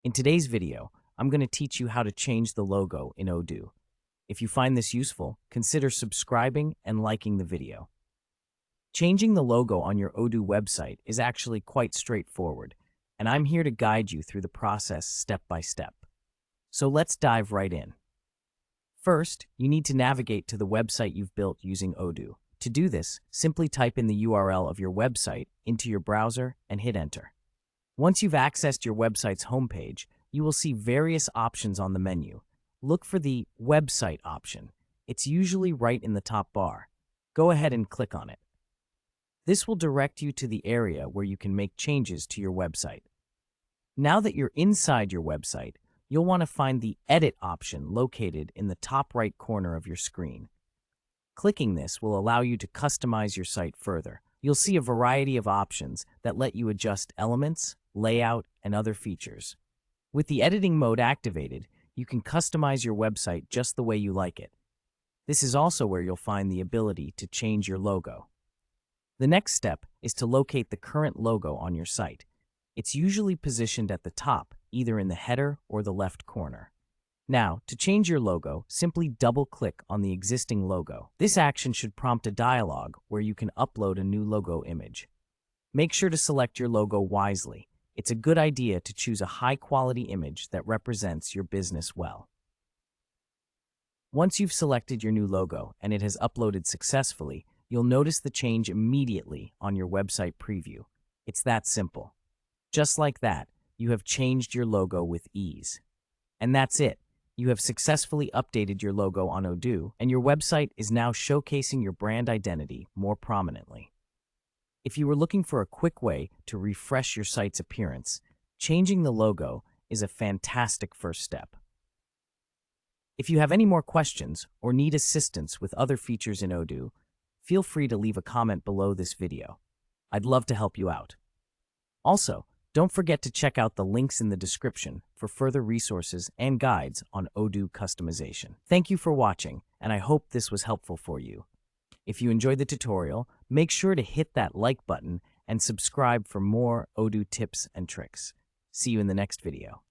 In today's video, I'm going to teach you how to change the logo in Odoo. If you find this useful, consider subscribing and liking the video. Changing the logo on your Odoo website is actually quite straightforward, and I'm here to guide you through the process step by step. So let's dive right in. First, you need to navigate to the website you've built using Odoo. To do this, simply type in the URL of your website into your browser and hit enter. Once you've accessed your website's homepage, you will see various options on the menu. Look for the Website option. It's usually right in the top bar. Go ahead and click on it. This will direct you to the area where you can make changes to your website. Now that you're inside your website, you'll want to find the Edit option located in the top right corner of your screen. Clicking this will allow you to customize your site further. You'll see a variety of options that let you adjust elements, layout, and other features. With the editing mode activated, you can customize your website just the way you like it. This is also where you'll find the ability to change your logo. The next step is to locate the current logo on your site. It's usually positioned at the top, either in the header or the left corner. Now, to change your logo, simply double-click on the existing logo. This action should prompt a dialog where you can upload a new logo image. Make sure to select your logo wisely. It's a good idea to choose a high-quality image that represents your business well. Once you've selected your new logo and it has uploaded successfully, you'll notice the change immediately on your website preview. It's that simple. Just like that, you have changed your logo with ease. And that's it. You have successfully updated your logo on Odoo, and your website is now showcasing your brand identity more prominently. If you were looking for a quick way to refresh your site's appearance, changing the logo is a fantastic first step. If you have any more questions or need assistance with other features in Odoo, feel free to leave a comment below this video. I'd love to help you out. Also, don't forget to check out the links in the description for further resources and guides on Odoo customization. Thank you for watching, and I hope this was helpful for you. If you enjoyed the tutorial, make sure to hit that like button and subscribe for more Odoo tips and tricks. See you in the next video.